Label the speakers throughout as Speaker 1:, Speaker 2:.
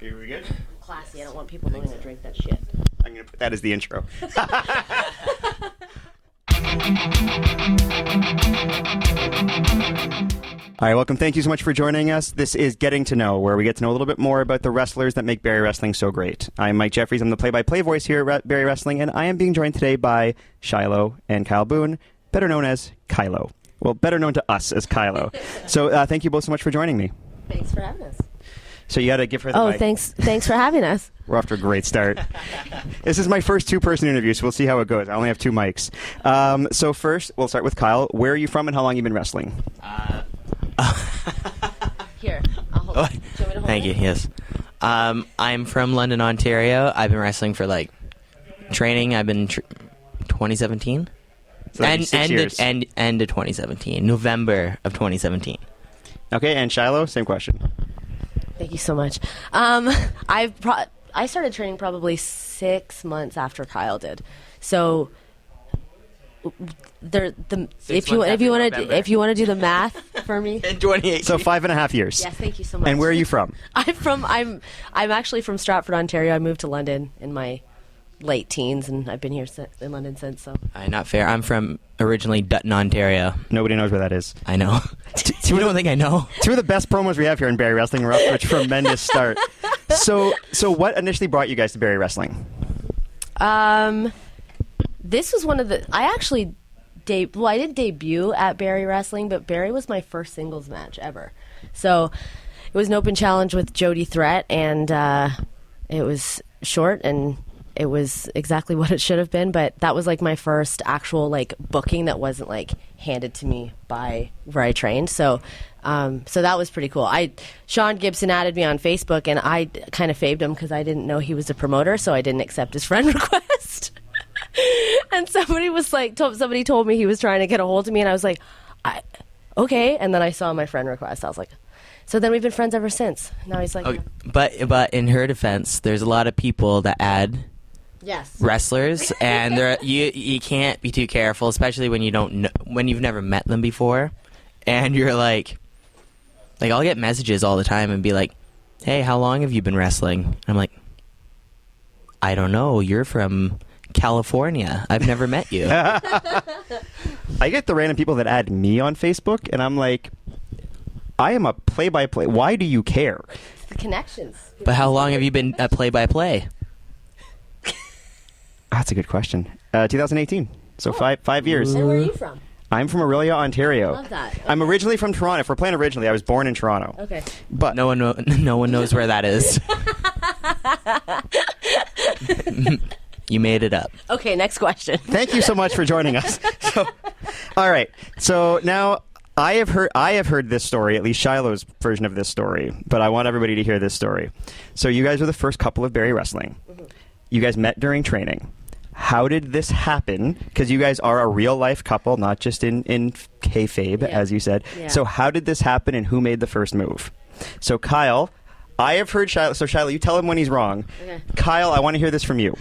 Speaker 1: Are we good?
Speaker 2: Classy. I don't want people knowing I drink that shit.
Speaker 1: I'm going to put that as the intro. All right, welcome. Thank you so much for joining us. This is Getting to Know, where we get to know a little bit more about the wrestlers that make Barrie Wrestling so great. I'm Mike Jeffries. I'm the play-by-play voice here at Barrie Wrestling, and I am being joined today by Shilo and Kyle Boone, better known as Kylo. Well, better known to us as Kylo. So thank you both so much for joining me.
Speaker 2: Thanks for having us.
Speaker 1: So you got to give her the mic.
Speaker 2: Thanks for having us.
Speaker 1: We're off to a great start. This is my first two-person interview, so we'll see how it goes. I only have two mics. So first, we'll start with Kyle. Where are you from and how long have you been wrestling?
Speaker 2: Here, I'll hold it. Do you want me to hold
Speaker 3: Thank
Speaker 2: it?
Speaker 3: you, yes. I'm from London, Ontario. I've been wrestling for, training. I've been 2017.
Speaker 1: So that'd be 6 years.
Speaker 3: End of 2017. November of 2017.
Speaker 1: Okay, and Shilo, same question.
Speaker 2: Thank you so much. I started training probably 6 months after Kyle did. So if you want to do the math for me.
Speaker 3: In 2018.
Speaker 1: So 5.5 years.
Speaker 2: Yes, thank you so much.
Speaker 1: And where are you from?
Speaker 2: I'm actually from Stratford, Ontario. I moved to London in my late teens, and I've been here in London since. So
Speaker 3: Not fair. I'm from originally Dutton, Ontario.
Speaker 1: Nobody knows where that is.
Speaker 3: I know. You don't think I know?
Speaker 1: Two of the best promos we have here in Barrie Wrestling. We're off to a tremendous start. So what initially brought you guys to Barrie Wrestling?
Speaker 2: This was one of the. I didn't debut at Barrie Wrestling, but Barrie was my first singles match ever. So it was an open challenge with Jody Threat, and it was short, and it was exactly what it should have been. But that was my first actual booking that wasn't handed to me by where I trained. So that was pretty cool. Sean Gibson added me on Facebook, and I kind of faved him because I didn't know he was a promoter, so I didn't accept his friend request. And somebody told me he was trying to get a hold of me, and I was like, okay. And then I saw my friend request. I was like, so then we've been friends ever since. Now he's like,
Speaker 3: Okay, but in her defense, there's a lot of people that add
Speaker 2: yes,
Speaker 3: wrestlers, and you can't be too careful, especially when when you've never met them before, and you're like I'll get messages all the time and be like, hey, how long have you been wrestling? And I'm like, I don't know. You're from California. I've never met you.
Speaker 1: I get the random people that add me on Facebook, and I'm like, I am a play-by-play. Why do you care?
Speaker 2: it's the connections.
Speaker 3: But how long have you been at play-by-play?
Speaker 1: That's a good question. 2018. So 5 years.
Speaker 2: And where are you from?
Speaker 1: I'm from Aurelia, Ontario.
Speaker 2: Love that. Okay.
Speaker 1: I'm originally from Toronto. If we're playing originally, I was born in Toronto.
Speaker 2: Okay.
Speaker 1: But
Speaker 3: No one knows where that is. You made it up.
Speaker 2: Okay, next question.
Speaker 1: thank you so much for joining us. All right. So now I have heard this story, at least Shilo's version of this story, but I want everybody to hear this story. So you guys were the first couple of Barrie Wrestling. Mm-hmm. You guys met during training. How did this happen? Because you guys are a real-life couple, not just in kayfabe, as you said.
Speaker 2: Yeah.
Speaker 1: So how did this happen, and who made the first move? So Kyle, I have heard Shilo. So Shilo, you tell him when he's wrong.
Speaker 2: Okay.
Speaker 1: Kyle, I want to hear this from you.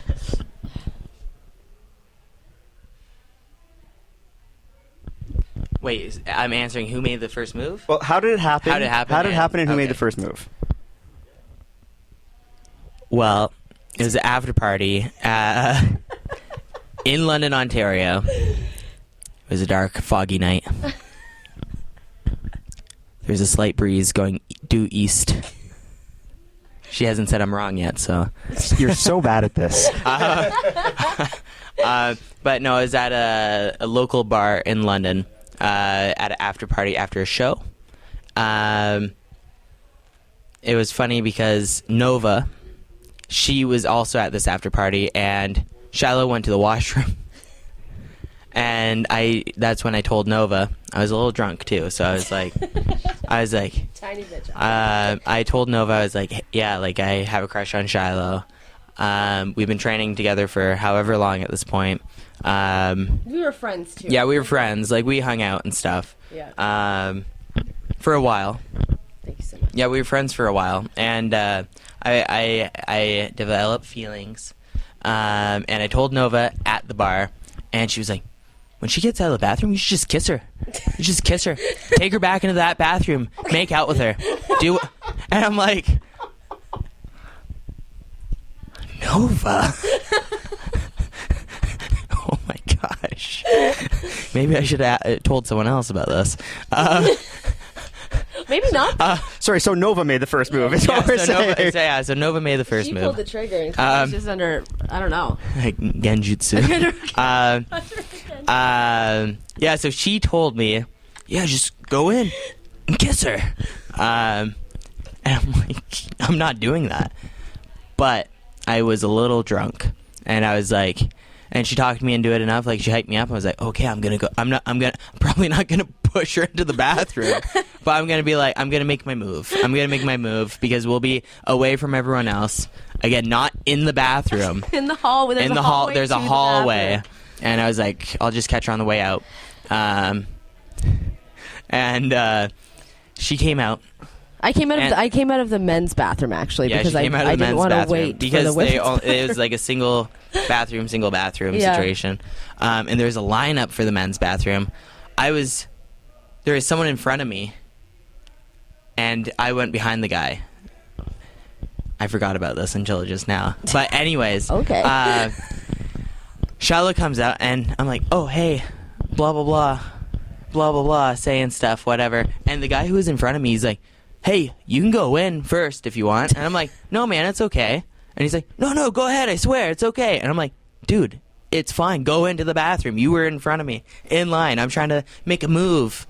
Speaker 3: Wait, I'm answering who made the first move?
Speaker 1: Well, how did it happen?
Speaker 3: How did it happen?
Speaker 1: How did it happen, and who made
Speaker 3: Okay.
Speaker 1: the first move?
Speaker 3: Well, it was an after party in London, Ontario. It was a dark, foggy night. There's a slight breeze going due east. She hasn't said I'm wrong yet, so.
Speaker 1: You're so bad at this.
Speaker 3: But no, I was at a local bar in London at an after party after a show. It was funny because Nova, she was also at this after party, and Shilo went to the washroom. And that's when I told Nova. I was a little drunk too, so I was like
Speaker 2: Tiny bitch.
Speaker 3: I told Nova, I was like, yeah, I have a crush on Shilo. We've been training together for however long at this point.
Speaker 2: We were friends too.
Speaker 3: Yeah, we were friends. We hung out and stuff.
Speaker 2: Yeah.
Speaker 3: For a while.
Speaker 2: Thank you so much.
Speaker 3: Yeah, we were friends for a while, and I developed feelings, and I told Nova at the bar, and she was like, when she gets out of the bathroom, you should just kiss her. You just kiss her. Take her back into that bathroom. Make out with her. And I'm like, Nova. Oh my gosh. Maybe I should have told someone else about this.
Speaker 2: Maybe not.
Speaker 1: Sorry, so Nova made the first move. Is what we're saying.
Speaker 3: So Nova made the first
Speaker 2: She
Speaker 3: move.
Speaker 2: pulled the trigger and Kylo's just under, I don't know.
Speaker 3: Like genjutsu. Yeah, so she told me, yeah, just go in and kiss her. And I'm like, I'm not doing that. But I was a little drunk, and I was like, and she talked me into it enough. Like, she hyped me up. I was like, okay, I'm gonna go. I'm probably not gonna push her into the bathroom, but I'm gonna make my move. I'm gonna make my move because we'll be away from everyone else. Again, not in the bathroom.
Speaker 2: In the hallway.
Speaker 3: There's a hallway, and I was like, I'll just catch her on the way out. And she came out.
Speaker 2: I came out of the men's bathroom actually because I didn't want to wait
Speaker 3: because
Speaker 2: for the
Speaker 3: it was like a single bathroom situation. And there was a lineup for the men's bathroom. There was someone in front of me, and I went behind the guy. I forgot about this until just now. But anyways,
Speaker 2: okay.
Speaker 3: Shilo comes out, and I'm like, oh hey, blah blah blah, blah blah blah, saying stuff, whatever. And the guy who was in front of me, he's like, hey, you can go in first if you want. And I'm like, no, man, it's okay. And he's like, no, go ahead, I swear, it's okay. And I'm like, dude, it's fine. Go into the bathroom. You were in front of me, in line. I'm trying to make a move.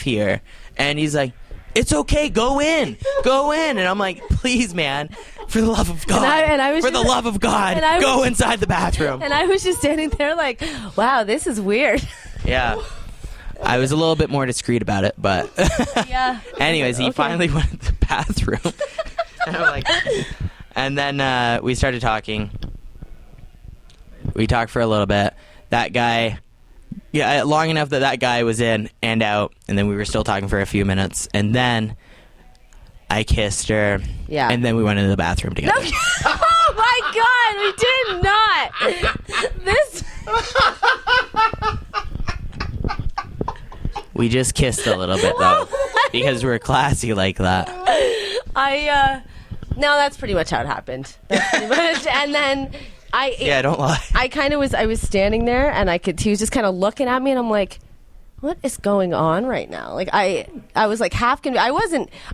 Speaker 3: Here. And he's like, it's okay, go in. And I'm like, please, man, for the love of God. For the love of God, go inside the bathroom.
Speaker 2: And I was just standing there like, wow, this is weird.
Speaker 3: Yeah. I was a little bit more discreet about it, but
Speaker 2: yeah.
Speaker 3: Anyways, he finally went to the bathroom. And I'm like, and then we started talking. We talked for a little bit. That guy, long enough that guy was in and out, and then we were still talking for a few minutes, and then I kissed her. Yeah. And then we went into the bathroom together.
Speaker 2: No. Oh my God, we did not. This.
Speaker 3: We just kissed a little bit though, because we're classy like that.
Speaker 2: No, that's pretty much how it happened. That's pretty much, and then
Speaker 3: don't lie.
Speaker 2: I was standing there, and he was just kind of looking at me, and I'm like, what is going on right now? Like I was like half convinced.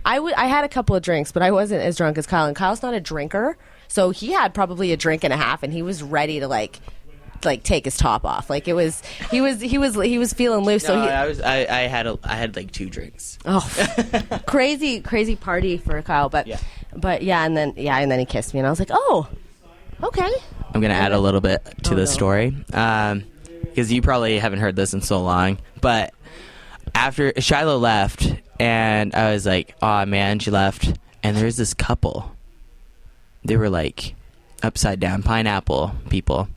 Speaker 2: I had a couple of drinks, but I wasn't as drunk as Kyle, and Kyle's not a drinker, so he had probably a drink and a half, and he was ready to like take his top off. Like he was feeling loose.
Speaker 3: No,
Speaker 2: so
Speaker 3: I had like 2 drinks.
Speaker 2: Oh, crazy party for Kyle. But yeah, and then he kissed me, and I was like, oh, okay.
Speaker 3: I'm gonna add a little bit to the story because you probably haven't heard this in so long. But after Shilo left, and I was like, oh man, she left, and there's this couple. They were like upside down pineapple people.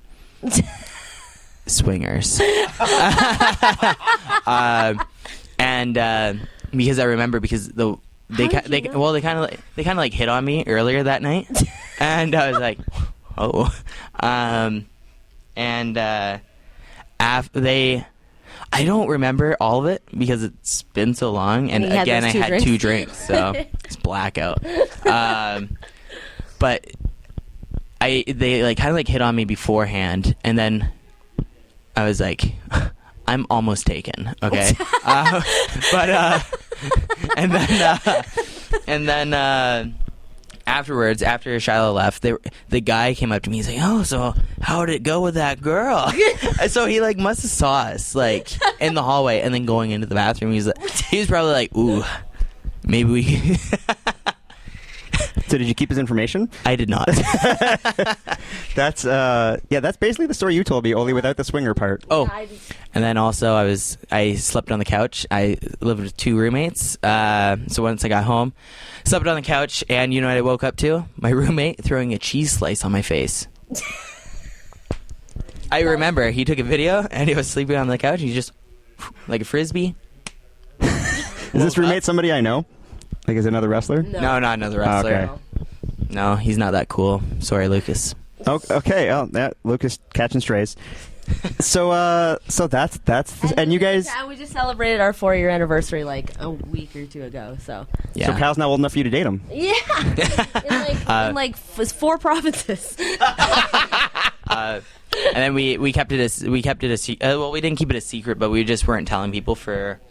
Speaker 3: Swingers. And because I remember because they kind of like hit on me earlier that night, and I was like, oh, and I don't remember all of it because it's been so long, and again I had 2 drinks, so it's blackout. But they like kind of like hit on me beforehand, and then I was like, I'm almost taken, okay. But and then afterwards, after Shilo left, the guy came up to me. He's like, oh, so how did it go with that girl? So he like must have saw us like in the hallway, and then going into the bathroom, he was probably like, ooh, maybe we.
Speaker 1: So did you keep his information?
Speaker 3: I did not.
Speaker 1: That's basically the story you told me, only without the swinger part.
Speaker 3: Oh, and then also I slept on the couch. I lived with 2 roommates. So once I got home, slept on the couch, and you know what I woke up to? My roommate throwing a cheese slice on my face. I remember he took a video, and he was sleeping on the couch. He just like a frisbee.
Speaker 1: Is this roommate somebody I know? Like, is it another wrestler?
Speaker 3: No, not another wrestler.
Speaker 1: Oh, okay.
Speaker 3: No, he's not that cool. Sorry, Lucas.
Speaker 1: Okay. Oh, Lucas catching strays. So that's and you guys.
Speaker 2: Yeah, we just celebrated our 4-year anniversary like a week or two ago. So
Speaker 3: Yeah.
Speaker 1: So Kyle's now old enough for you to date him.
Speaker 2: yeah, in like 4 provinces.
Speaker 3: And then we kept it a well, we didn't keep it a secret, but we just weren't telling people for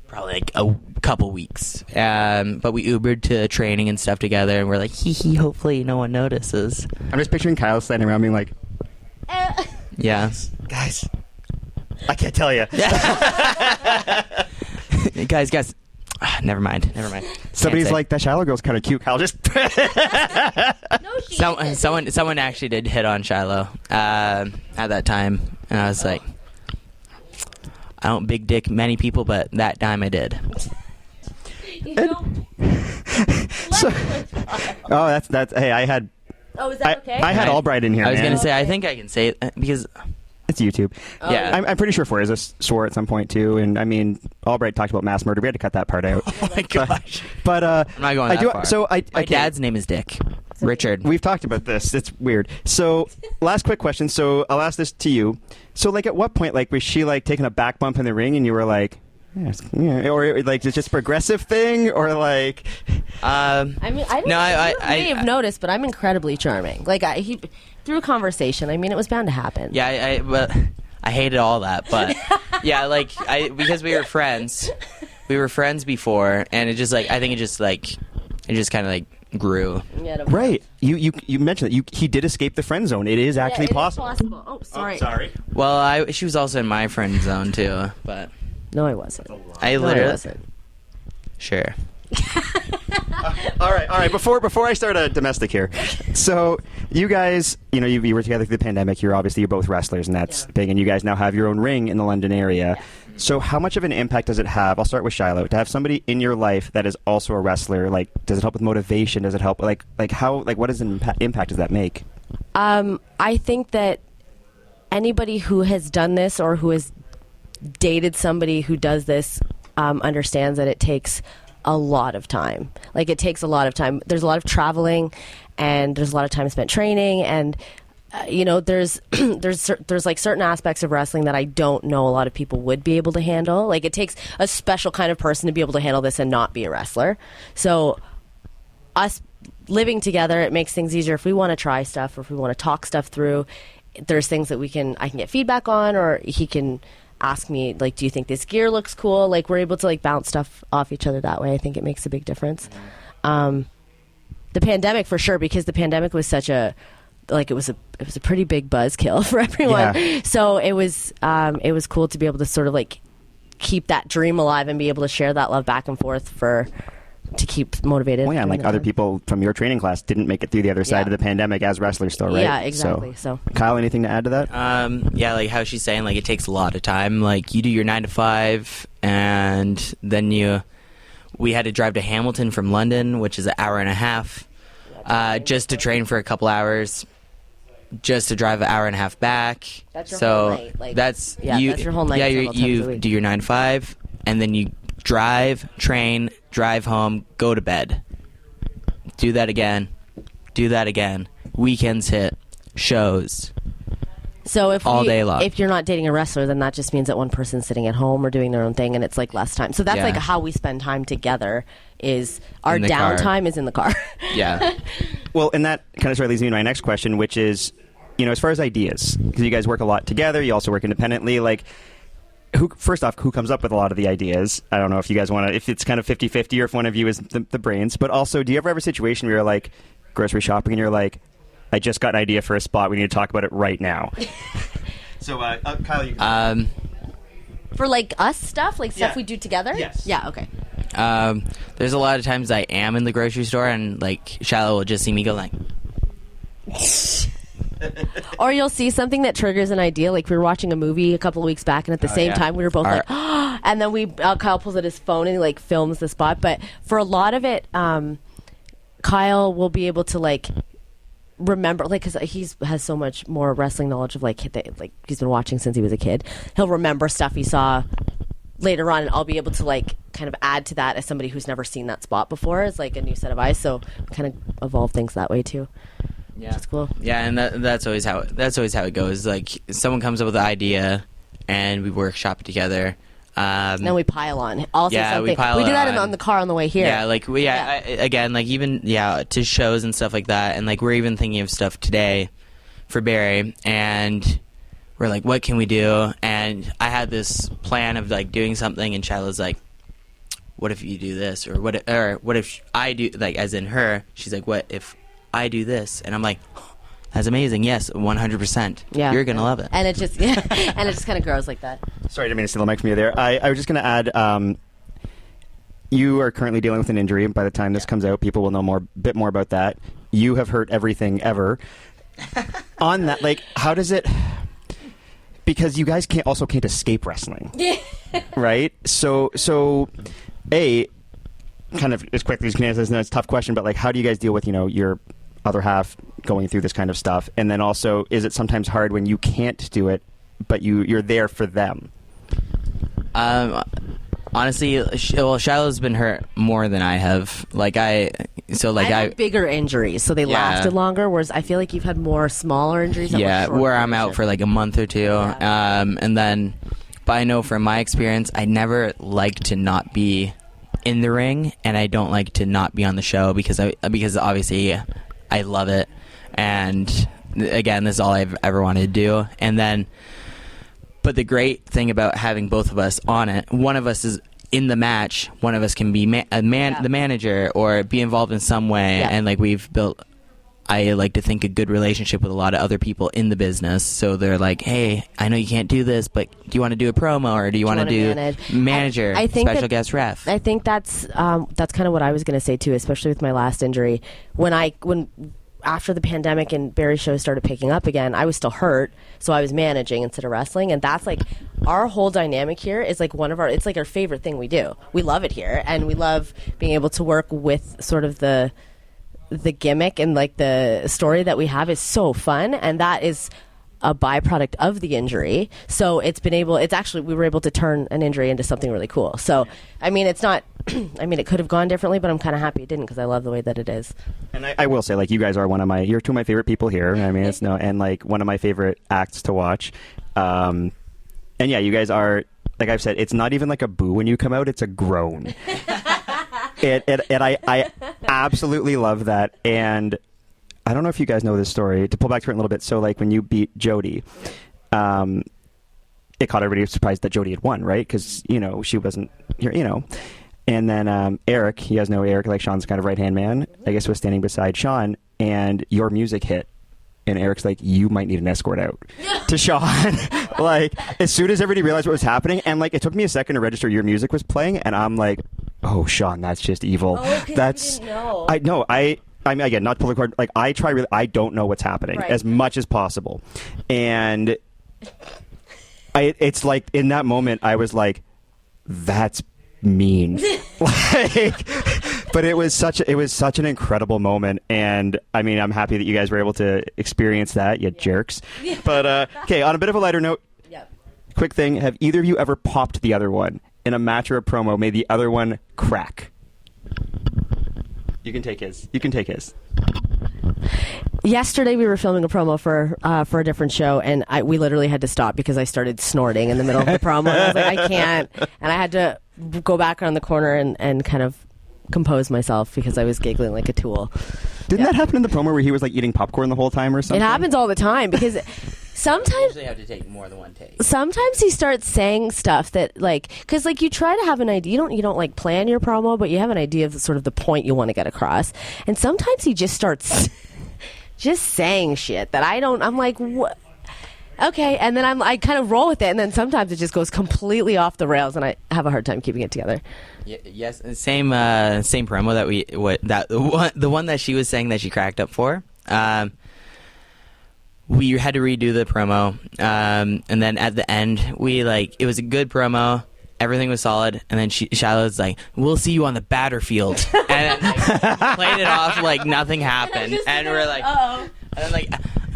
Speaker 3: probably like a couple weeks. But we Ubered to training and stuff together, and we're like, hee hee, hopefully no one notices.
Speaker 1: I'm just picturing Kyle standing around being like,
Speaker 3: Yeah.
Speaker 1: guys, I can't tell you.
Speaker 3: guys. Never mind.
Speaker 1: Somebody's
Speaker 3: Can't say.
Speaker 1: like, that Shilo girl's kind of cute. Kyle just.
Speaker 2: No, she isn't.
Speaker 3: Someone actually did hit on Shilo at that time, and I was like, I don't big dick many people, but that time I did.
Speaker 2: You don't.
Speaker 1: So- Oh, that's. Hey, I had.
Speaker 2: Oh, is that okay?
Speaker 1: I had Albright in here.
Speaker 3: I was
Speaker 1: man.
Speaker 3: gonna say I think I can say it because
Speaker 1: It's YouTube.
Speaker 2: Oh,
Speaker 3: yeah.
Speaker 1: I'm pretty sure Forza swore at some point too, and I mean, Albright talked about mass murder. We had to cut that part out.
Speaker 3: Oh my gosh.
Speaker 1: But
Speaker 3: I'm not going that far.
Speaker 1: So
Speaker 3: My
Speaker 1: okay,
Speaker 3: dad's name is Dick. Richard.
Speaker 1: We've talked about this. It's weird. So, last quick question. So, I'll ask this to you. So, like, at what point, like, was she like taking a back bump in the ring, and you were like, yes, yeah, or like, it's just a progressive thing, or like,
Speaker 2: I mean, I don't
Speaker 3: No,
Speaker 2: know. You may have noticed, but I'm incredibly charming. Like, through conversation, I mean, it was bound to happen.
Speaker 3: Yeah, I hated all that, but yeah, like because we were friends before, and it just like I think it just kind of like grew.
Speaker 2: Yeah,
Speaker 1: right? You mentioned that he did escape the friend zone. It is actually
Speaker 2: it is
Speaker 1: possible.
Speaker 2: possible. Oh, sorry.
Speaker 1: Sorry.
Speaker 3: Well, she was also in my friend zone too, but
Speaker 2: No, I wasn't.
Speaker 3: I
Speaker 2: No, I
Speaker 3: literally
Speaker 2: wasn't.
Speaker 3: sure.
Speaker 1: All right. Before I start a domestic here, so you guys, you were together through the pandemic. You're both wrestlers, and that's big. And you guys now have your own ring in the London area.
Speaker 2: Yeah.
Speaker 1: So how much of an impact does it have? I'll start with Shilo. To have somebody in your life that is also a wrestler, like, does it help with motivation? Does it help like how what does an impact does that make?
Speaker 2: I think that anybody who has done this or who has dated somebody who does this understands that it takes a lot of time. Like, it takes a lot of time. There's a lot of traveling, and there's a lot of time spent training, and there's like certain aspects of wrestling that I don't know a lot of people would be able to handle. Like, it takes a special kind of person to be able to handle this and not be a wrestler. So us living together, it makes things easier if we want to try stuff or if we want to talk stuff through. There's things that I can get feedback on, or he can ask me, like, do you think this gear looks cool? Like, we're able to like bounce stuff off each other that way. I think it makes a big difference. The pandemic, for sure, because the pandemic was such a it was a pretty big buzzkill for everyone.
Speaker 1: Yeah.
Speaker 2: So it was cool to be able to sort of like keep that dream alive and be able to share that love back and forth to keep motivated.
Speaker 1: Well, yeah, and like other people from your training class didn't make it through the other side of the pandemic as wrestlers still, right?
Speaker 2: Yeah, exactly. So
Speaker 1: Kyle, anything to add to that?
Speaker 3: Yeah, like how she's saying, like it takes a lot of time. Like you do your 9 to 5, and then we had to drive to Hamilton from London, which is an hour and a half, just to train for a couple hours, just to drive an hour and a half back.
Speaker 2: That's your
Speaker 3: so
Speaker 2: whole night. Like,
Speaker 3: that's
Speaker 2: that's your whole night.
Speaker 3: Yeah,
Speaker 2: several times a
Speaker 3: you
Speaker 2: week.
Speaker 3: do your 9 to 5, and then you drive, train, drive home, go to bed. Do that again. Weekends hit, shows.
Speaker 2: So
Speaker 3: all day long.
Speaker 2: If you're not dating a wrestler, then that just means that one person's sitting at home or doing their own thing, and it's like less time. So that's
Speaker 3: Yeah.
Speaker 2: like how we spend time together. Is our
Speaker 3: In the car.
Speaker 2: downtime is in the car.
Speaker 3: Yeah.
Speaker 1: Well, and that kind of sort of leads me to my next question, which is, as far as ideas, because you guys work a lot together, you also work independently, like, who comes up with a lot of the ideas? I don't know if you guys want to, if it's kind of 50-50 or if one of you is the brains, but also, do you ever have a situation where you're like grocery shopping and you're like, I just got an idea for a spot, we need to talk about it right now? So, Kyle, you
Speaker 2: For like us stuff, like stuff
Speaker 1: Yeah.
Speaker 2: we do together?
Speaker 1: Yes.
Speaker 2: Yeah, okay.
Speaker 3: There's a lot of times I am in the grocery store, and like Shilo will just see me go like,
Speaker 2: Or you'll see something that triggers an idea. Like we were watching a movie a couple of weeks back, and at the same
Speaker 3: yeah.
Speaker 2: time we were both like, and then Kyle pulls out his phone and he like films the spot. But for a lot of it, Kyle will be able to like remember, like, because he has so much more wrestling knowledge of like he's been watching since he was a kid. He'll remember stuff he saw later on, and I'll be able to like kind of add to that as somebody who's never seen that spot before. It's like a new set of eyes, so kind of evolve things that way too.
Speaker 3: Yeah,
Speaker 2: It's cool.
Speaker 3: Yeah, and that's always how it goes. Like someone comes up with an idea, and we workshop it together.
Speaker 2: Then we pile on. Also,
Speaker 3: Yeah,
Speaker 2: something.
Speaker 3: we pile
Speaker 2: do that
Speaker 3: on.
Speaker 2: on the car on the way here.
Speaker 3: Yeah, like again, like even to shows and stuff like that, and like we're even thinking of stuff today for Barrie, and we're like, what can we do? And I had this plan of like doing something, and Shilo's like, what if you do this, or what if I do, like as in her, she's like, what if I do this? And I'm like, that's amazing. Yes, 100%.
Speaker 2: Yeah.
Speaker 3: You're gonna love it.
Speaker 2: And it just kind of grows like that.
Speaker 1: Sorry, I didn't mean to steal the mic from you there. I was just going to add, you are currently dealing with an injury. By the time this comes out, people will know bit more about that. You have hurt everything ever. On that, like, how does it... Because you guys can't escape wrestling. Right? So, kind of as quickly as you can answer this, and it's a tough question, but like, how do you guys deal with, your other half going through this kind of stuff? And then also, is it sometimes hard when you can't do it, but you're there for them?
Speaker 3: Honestly, Shiloh's been hurt more than I have. I
Speaker 2: had bigger injuries, so they lasted longer. Whereas I feel like you've had more smaller injuries.
Speaker 3: Where I'm out for like a month or two, and then. But I know from my experience, I never like to not be in the ring, and I don't like to not be on the show because obviously I love it, and again, this is all I've ever wanted to do. And then, but the great thing about having both of us on it, one of us is in the match, one of us can be the manager or be involved in some way, and like we've built, I like to think, a good relationship with a lot of other people in the business. So they're like, hey, I know you can't do this, but do you want to do a promo, or do you want to do manager,
Speaker 2: I think
Speaker 3: special guest ref?
Speaker 2: I think that's kind of what I was going to say too, especially with my last injury. When after the pandemic and Barrie shows started picking up again, I was still hurt, so I was managing instead of wrestling, and that's like our whole dynamic here is like it's like our favorite thing we do. We love it here, and we love being able to work with sort of the gimmick and like the story that we have is so fun, and that is a byproduct of the injury. So we were able to turn an injury into something really cool. So I mean, it's not it could have gone differently, but I'm kind of happy it didn't, because I love the way that it is. And
Speaker 1: I will say, like, you guys are you're two of my favorite people here. I mean, and like one of my favorite acts to watch. And yeah, you guys are, like I've said, it's not even like a boo when you come out, it's a groan. And I absolutely love that. And I don't know if you guys know this story. To pull back to it a little bit, so like when you beat Jody, it caught everybody surprised that Jody had won, right? Because she wasn't here, And then Eric, you guys know Eric, like Sean's kind of right-hand man, I guess, was standing beside Sean, and your music hit. And Eric's like, you might need an escort out to Sean. Like, as soon as everybody realized what was happening, and like, it took me a second to register your music was playing, and I'm like, oh, Sean, that's just evil. That's, you didn't know. I know. I mean, again, not to pull the cord, like, I don't know what's happening as much as possible. And it's like, in that moment, I was like, that's mean. But it was such an incredible moment, and I mean, I'm happy that you guys were able to experience that, you jerks. But okay, on a bit of a lighter note, quick thing: have either of you ever popped the other one in a match or a promo, made the other one crack? You can take his.
Speaker 2: Yesterday we were filming a promo for a different show, and we literally had to stop because I started snorting in the middle of the promo. And I was like, I can't, and I had to go back around the corner and kind of compose myself because I was giggling like a tool.
Speaker 1: Didn't that happen in the promo where he was like eating popcorn the whole time or something?
Speaker 2: It happens all the time because sometimes
Speaker 3: you usually have to take more than one take.
Speaker 2: Sometimes he starts saying stuff that because you try to have an idea. You don't like plan your promo, but you have an idea of sort of the point you want to get across. And sometimes he just starts just saying shit that I'm like, what? Okay, and then I kind of roll with it, and then sometimes it just goes completely off the rails, and I have a hard time keeping it together.
Speaker 3: Yes, same promo the one that she was saying that she cracked up for. We had to redo the promo, and then at the end, it was a good promo. Everything was solid, and then Shiloh's like, "We'll see you on the battlefield," and then, played it off like nothing happened, and we're like, "Uh-oh." And then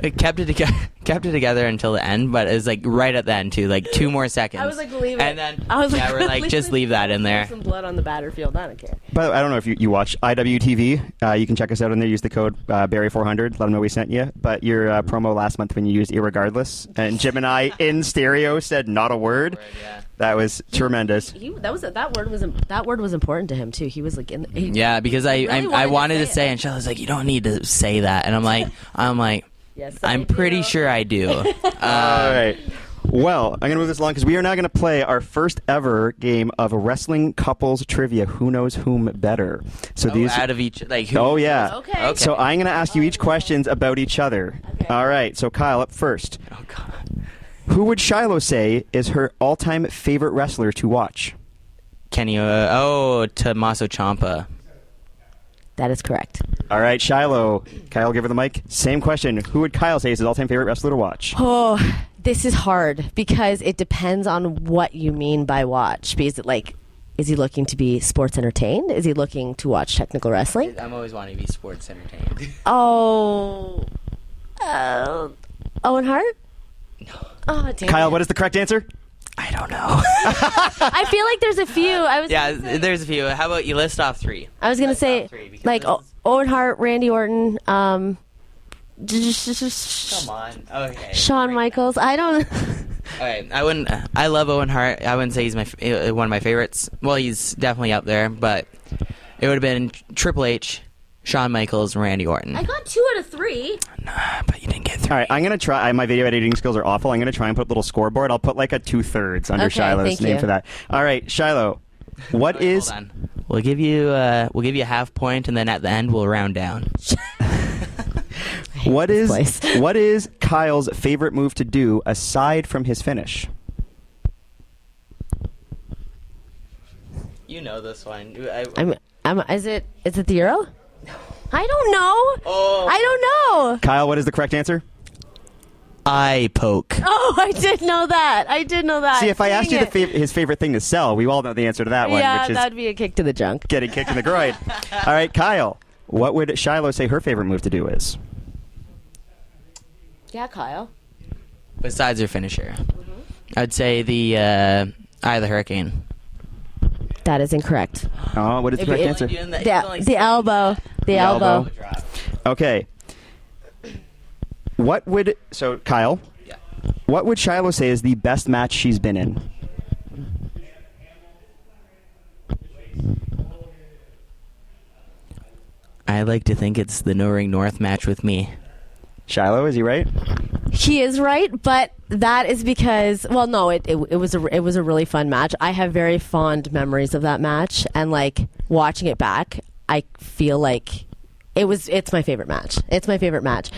Speaker 3: I kept it together until the end, but it was like right at the end too, like 2 more seconds.
Speaker 2: I was like, leave it.
Speaker 3: And then
Speaker 2: I was like,
Speaker 3: we're like, just leave that in there.
Speaker 2: Some blood on the battlefield. I don't care.
Speaker 1: But I don't know if you watch IWTV. You can check us out on there. Use the code Barrie400. Let them know we sent you. But your promo last month when you used Irregardless, and Jim and I in stereo said not a word.
Speaker 3: Yeah.
Speaker 1: That was tremendous.
Speaker 2: That word was important to him too. He was like
Speaker 3: Yeah, because I
Speaker 2: really
Speaker 3: wanted to
Speaker 2: to
Speaker 3: say, and Shilo was like, you don't need to say that, and I'm like,
Speaker 2: yes,
Speaker 3: I'm pretty sure I do.
Speaker 1: All right. Well, I'm going to move this along because we are now going to play our first ever game of wrestling couples trivia. Who knows whom better? So these
Speaker 3: out of each, like, who?
Speaker 1: Oh yeah.
Speaker 2: Okay.
Speaker 1: So I'm going to ask you each questions about each other.
Speaker 2: Okay.
Speaker 1: All right. So Kyle, up first.
Speaker 3: Oh God.
Speaker 1: Who would Shilo say is her all-time favorite wrestler to watch?
Speaker 3: Kenny, Tommaso Ciampa.
Speaker 2: That is correct.
Speaker 1: All right, Shilo. Kyle, give her the mic. Same question. Who would Kyle say is his all-time favorite wrestler to watch?
Speaker 2: Oh, this is hard because it depends on what you mean by watch. Because is he looking to be sports entertained? Is he looking to watch technical wrestling?
Speaker 3: I'm always wanting to be sports entertained.
Speaker 2: Oh, Owen Hart?
Speaker 3: No.
Speaker 2: Oh, damn
Speaker 1: Kyle,
Speaker 2: it.
Speaker 1: what is the correct answer?
Speaker 3: I don't know.
Speaker 2: I feel like there's a few.
Speaker 3: There's a few. How about you list off 3?
Speaker 2: I was gonna
Speaker 3: List
Speaker 2: say
Speaker 3: off 3, because
Speaker 2: like
Speaker 3: this is-
Speaker 2: Owen Hart, Randy Orton,
Speaker 3: Come on. Okay.
Speaker 2: Shawn Michaels. I don't.
Speaker 3: Okay, I love Owen Hart. I wouldn't say he's one of my favorites. Well, he's definitely up there, but it would have been Triple H, Shawn Michaels, and Randy Orton.
Speaker 2: I got 2 out of 3.
Speaker 3: Nah, but you didn't get 3.
Speaker 1: All right, I'm going to try. My video editing skills are awful. I'm going to try and put a little scoreboard. I'll put like a 2/3 under
Speaker 2: Okay,
Speaker 1: Shiloh's
Speaker 2: thank
Speaker 1: name
Speaker 2: you.
Speaker 1: for that. All right, Shilo, what
Speaker 3: Okay,
Speaker 1: is...
Speaker 3: hold on. We'll give you a half point, and then at the end we'll round down.
Speaker 1: What is
Speaker 2: this place.
Speaker 1: what is Kyle's favorite move to do aside from his finish?
Speaker 3: You know this one.
Speaker 2: Is it the Euro? I don't know.
Speaker 3: Oh.
Speaker 2: I don't know.
Speaker 1: Kyle, what is the correct answer?
Speaker 3: Eye poke.
Speaker 2: Oh, I did know that.
Speaker 1: See, if I asked you
Speaker 2: Dang it.
Speaker 1: his favorite thing to sell, we all know the answer to that one,
Speaker 2: Yeah,
Speaker 1: which is
Speaker 2: that'd be a kick to the junk.
Speaker 1: getting kicked in the groin. All right, Kyle, what would Shilo say her favorite move to do is?
Speaker 2: Yeah, Kyle.
Speaker 3: Besides her finisher, I'd say the Eye of the Hurricane.
Speaker 2: That is incorrect.
Speaker 1: Oh, what is the correct answer?
Speaker 2: The elbow. The elbow.
Speaker 1: Okay. Kyle,
Speaker 3: Yeah.
Speaker 1: what would Shilo say is the best match she's been in?
Speaker 3: I like to think it's the No Ring North match with me.
Speaker 1: Shilo, is he right?
Speaker 2: He is right, but that is because it was a really fun match. I have very fond memories of that match, and like watching it back, I feel like it's my favorite match. It's my favorite match.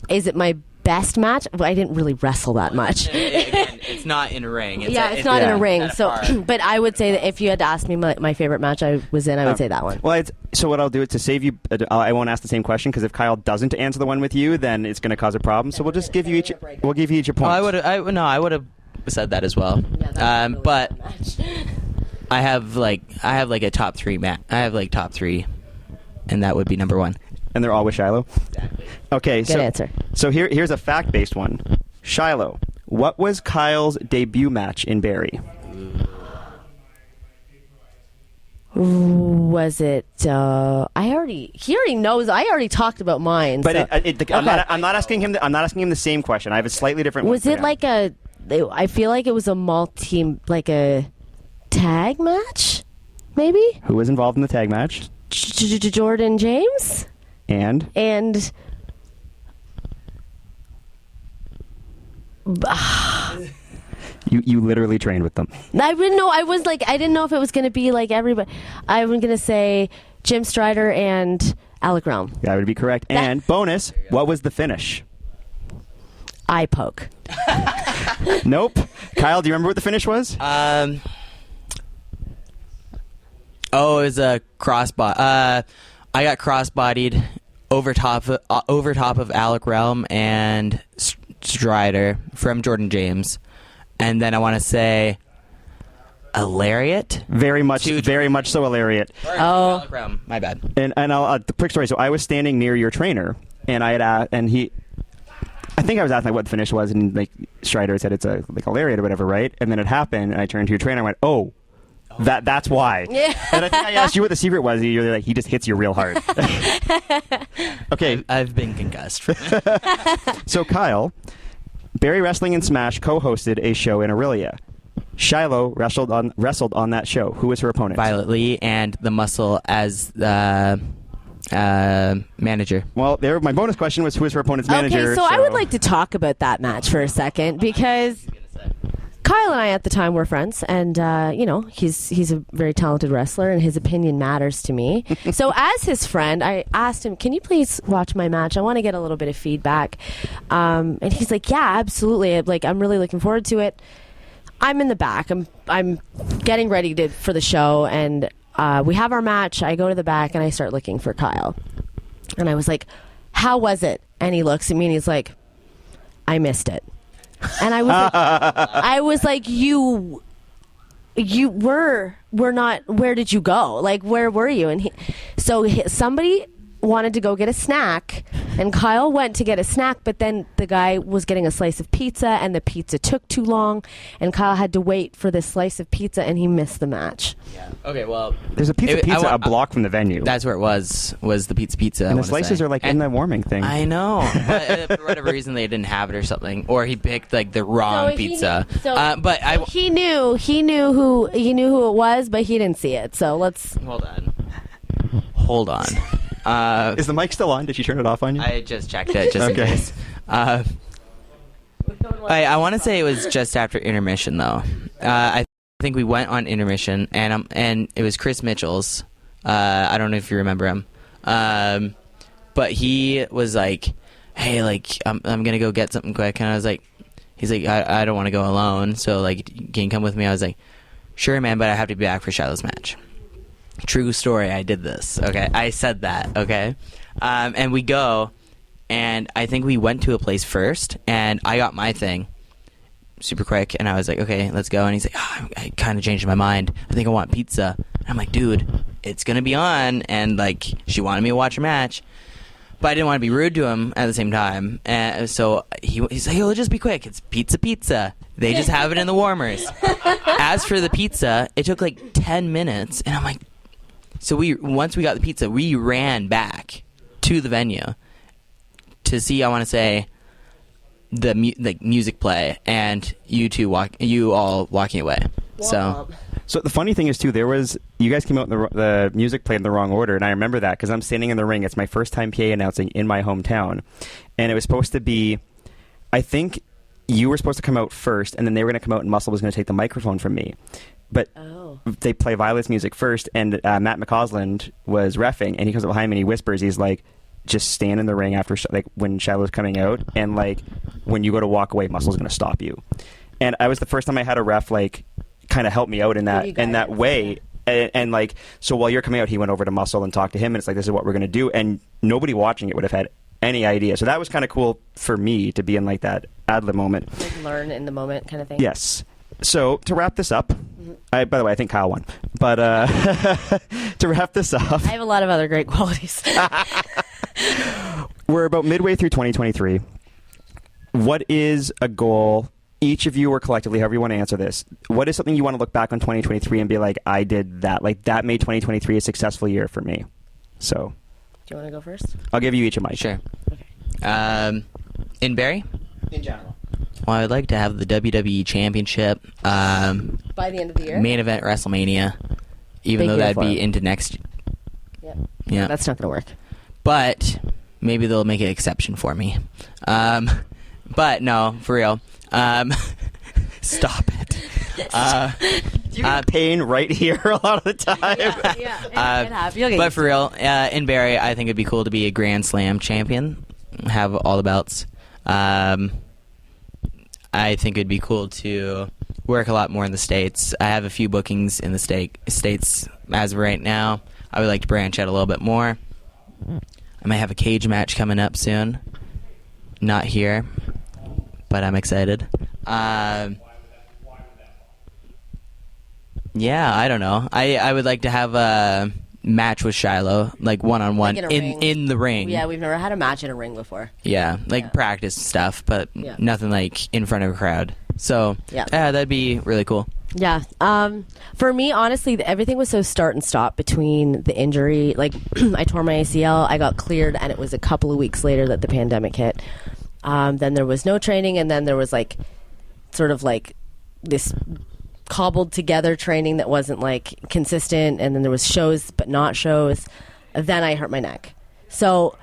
Speaker 2: Is it my best match? Well, I didn't really wrestle that much.
Speaker 3: Again, it's not in a ring.
Speaker 2: It's not in a ring.
Speaker 3: at a
Speaker 2: So,
Speaker 3: park.
Speaker 2: but I would say that if you had asked me my favorite match I was in, I would say that one.
Speaker 1: Well, so what I'll do is to save you, I won't ask the same question because if Kyle doesn't answer the one with you, then it's going to cause a problem. So we'll just give you each. We'll give you each a point.
Speaker 3: I would have said that as well. But I have like a top 3 match. I have like top 3, and that would be number 1.
Speaker 1: And they're all with Shilo.
Speaker 3: Exactly.
Speaker 1: Okay,
Speaker 2: Good answer.
Speaker 1: So here's a fact-based one. Shilo, what was Kyle's debut match in Barrie?
Speaker 2: Was it? He already knows. I already talked about mine.
Speaker 1: But
Speaker 2: so.
Speaker 1: I'm not asking him. I'm not asking him the same question. I have a slightly different.
Speaker 2: Was
Speaker 1: one
Speaker 2: it
Speaker 1: for him.
Speaker 2: like I feel like it was a like a tag match, maybe?
Speaker 1: Who was involved in the tag match?
Speaker 2: Jordan James
Speaker 1: And
Speaker 2: and
Speaker 1: you literally trained with them.
Speaker 2: I didn't know. I didn't know if it was going to be like everybody. I was going to say Jim Strider and Alec Realm.
Speaker 1: That would be correct. And bonus, what was the finish?
Speaker 2: Eye poke.
Speaker 1: Nope. Kyle, do you remember what the finish was?
Speaker 3: It was a crossbody. I got crossbodied over top of Alec Realm and Strider from Jordan James, and then I want to say a lariat.
Speaker 1: Very much so a lariat.
Speaker 2: Oh.
Speaker 3: Alec Realm. My bad.
Speaker 1: And I'll the quick story. So I was standing near your trainer, and I had and he. I think I was asking like, what the finish was, and like Strider said it's a lariat or whatever, right? And then it happened, and I turned to your trainer and I went, oh. That's why.
Speaker 2: Yeah.
Speaker 1: And I think I asked you what the secret was. And you're like, he just hits you real hard. Okay.
Speaker 3: I've been concussed.
Speaker 1: So Kyle, Barrie Wrestling and Smash co-hosted a show in Aurelia. Shilo wrestled on that show. Who was her opponent?
Speaker 3: Violet Lee and the Muscle as the manager.
Speaker 1: Well, my bonus question was who was her opponent's manager.
Speaker 2: Okay, so I would like to talk about that match for a second because Kyle and I at the time were friends, and he's a very talented wrestler, and his opinion matters to me. So as his friend, I asked him, "Can you please watch my match? I want to get a little bit of feedback." And he's like, "Yeah, absolutely. I'm really looking forward to it." I'm in the back. I'm getting ready for the show, and we have our match. I go to the back and I start looking for Kyle, and I was like, "How was it?" And he looks at me and he's like, "I missed it." And I was like, you were not. Where did you go? Like, where were you? And somebody wanted to go get a snack, and Kyle went to get a snack, but then the guy was getting a slice of pizza, and the pizza took too long, and Kyle had to wait for this slice of pizza, and he missed the match.
Speaker 3: Yeah. Okay, well,
Speaker 1: there's a pizza a block from the venue.
Speaker 3: That's where it was the pizza.
Speaker 1: And the slices are in the warming thing.
Speaker 3: I know, but for whatever reason they didn't have it or something, or he picked the wrong pizza.
Speaker 2: He knew who it was, but he didn't see it. So let's
Speaker 3: hold on.
Speaker 1: Is the mic still on? Did she turn it off on you?
Speaker 3: I just checked it just in case. I want to say it was just after intermission, though. I think we went on intermission, and it was Chris Mitchell's. I don't know if you remember him, but he was like, "Hey, I'm gonna go get something quick," and I was like, "He's like, I don't want to go alone, so can you come with me?" I was like, "Sure, man, but I have to be back for Shilo's match." True story, I did this, okay? I said that, okay? And we go, and I think we went to a place first, and I got my thing super quick, and I was like, okay, let's go. And he's like, I kind of changed my mind. I think I want pizza. And I'm like, dude, it's going to be on. And, she wanted me to watch her match. But I didn't want to be rude to him at the same time. And so he's like, it'll just be quick. It's pizza. They just have it in the warmers. As for the pizza, it took 10 minutes, and I'm like, so once we got the pizza, we ran back to the venue to see, I want to say, the music play, and you all walking away. So
Speaker 1: the funny thing is too, you guys came out and the music played in the wrong order, and I remember that because I'm standing in the ring. It's my first time PA announcing in my hometown, and it was supposed to be, I think you were supposed to come out first, and then they were going to come out, and Muscle was going to take the microphone from me. But they play Violet's music first, and Matt McCausland was reffing, and he comes up behind me and he whispers, he's like, just stand in the ring after when Shiloh's coming out, and when you go to walk away, Muscle's going to stop you. And I was the first time I had a ref kind of help me out in that way. And so while you're coming out, he went over to Muscle and talked to him, and it's this is what we're going to do, and nobody watching it would have had any idea. So that was kind of cool for me to be in that ad-lib moment.
Speaker 2: Learn in the moment kind of thing.
Speaker 1: Yes. So to wrap this up, by the way, I think Kyle won. But to wrap this up,
Speaker 2: I have a lot of other great qualities.
Speaker 1: We're about midway through 2023. What is a goal, each of you or collectively, however you want to answer this, what is something you want to look back on 2023 and be like, I did that. That made 2023 a successful year for me. So.
Speaker 2: Do you want to go first?
Speaker 1: I'll give you each a mic.
Speaker 3: Sure. Okay. In Barrie?
Speaker 1: In general.
Speaker 3: Well, I'd like to have the WWE Championship.
Speaker 2: By the end of the year?
Speaker 3: Main event WrestleMania. Even though that'd be into next.
Speaker 2: Yep.
Speaker 3: Yeah.
Speaker 2: That's not going to work.
Speaker 3: But maybe they'll make an exception for me. But no, for real. Stop it.
Speaker 1: You get pain right here a lot of the time.
Speaker 2: Yeah.
Speaker 3: But for real, in Barrie, I think it'd be cool to be a Grand Slam champion. Have all the belts. I think it'd be cool to work a lot more in the States. I have a few bookings in the States as of right now. I would like to branch out a little bit more. I might have a cage match coming up soon. Not here, but I'm excited. Yeah, I don't know. I would like to have match with Shilo, like one-on-one
Speaker 2: Like in a ring.
Speaker 3: in the ring.
Speaker 2: Yeah, we've never had a match in a ring before.
Speaker 3: Yeah, like practice stuff, but nothing like in front of a crowd. So yeah, that'd be really cool.
Speaker 2: Yeah. For me, honestly, everything was so start and stop between the injury. Like, I tore my ACL, I got cleared, and it was a couple of weeks later that the pandemic hit. Then there was no training, and then there was like sort of like this cobbled together training that wasn't like consistent, and then there was shows but not shows. Then I hurt my neck. So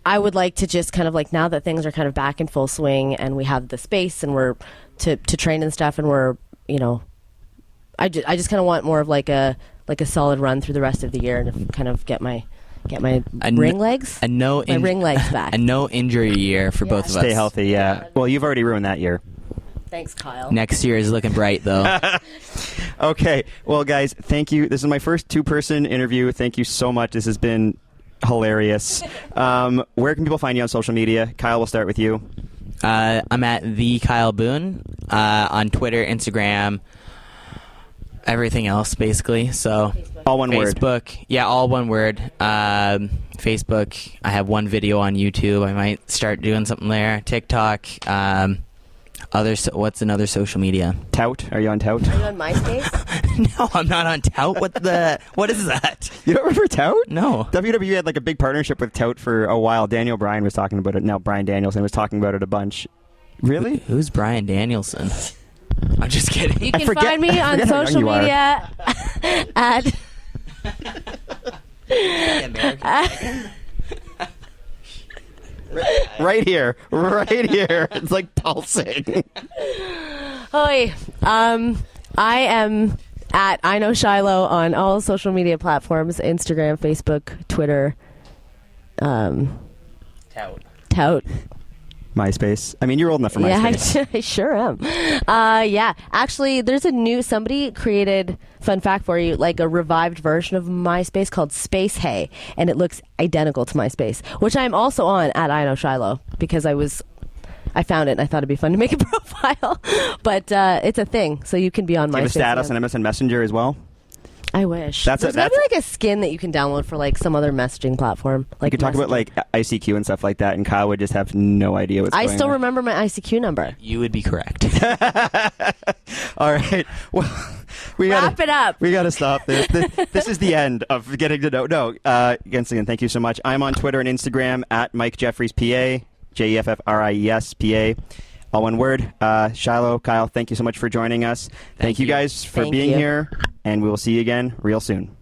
Speaker 2: I would like to just kind of like, now that things are kind of back in full swing and we have the space and we're to train and stuff, and we're, you know, I just kind of want more of like a solid run through the rest of the year and kind of get my ring legs back.
Speaker 3: A no injury year for both of us.
Speaker 1: Stay healthy, yeah. Well, you've already ruined that year.
Speaker 2: Thanks, Kyle.
Speaker 3: Next year is looking bright, though.
Speaker 1: Okay. Well, guys, thank you. This is my first 2-person interview. Thank you so much. This has been hilarious. Where can people find you on social media? Kyle, we'll start with you.
Speaker 3: I'm at the Kyle Boone on Twitter, Instagram, everything else, basically. So
Speaker 1: all one word.
Speaker 3: Facebook, yeah, all one word. Facebook. I have one video on YouTube. I might start doing something there. TikTok. What's another social media?
Speaker 1: Tout? Are you on Tout?
Speaker 2: Are you on MySpace?
Speaker 3: No, I'm not on Tout. What is that?
Speaker 1: You don't remember Tout?
Speaker 3: No.
Speaker 1: WWE had like a big partnership with Tout for a while. Daniel Bryan was talking about it. Now Bryan Danielson was talking about it a bunch. Really?
Speaker 3: Who's Bryan Danielson? I'm just kidding.
Speaker 2: You can find me on social media at...
Speaker 1: Right here. It's like pulsing.
Speaker 2: Hoi. I am at I Know Shilo on all social media platforms: Instagram, Facebook, Twitter. Tout.
Speaker 1: MySpace. I mean, you're old enough for MySpace.
Speaker 2: Yeah, I sure am. Yeah, actually, there's somebody created, fun fact for you, like a revived version of MySpace called Space Hey, and it looks identical to MySpace, which I'm also on at I Know Shilo, because I found it and I thought it'd be fun to make a profile. But it's a thing, so you can be on MySpace.
Speaker 1: You have a status on MSN Messenger as well?
Speaker 2: I wish.
Speaker 1: There's
Speaker 2: gotta be like a skin that you can download for like some other messaging platform. Like
Speaker 1: you could talk about like ICQ and stuff like that, and Kyle would just have no idea what's going on.
Speaker 2: I still remember my ICQ number.
Speaker 3: You would be correct.
Speaker 1: All right. Well,
Speaker 2: wrap it up.
Speaker 1: We got to stop this. This is the end of getting to know. No, again, thank you so much. I'm on Twitter and Instagram at Mike Jeffries PA, Jeffries PA. All one word. Shilo, Kyle, thank you so much for joining us. Thank you guys for being here, and we will see you again real soon.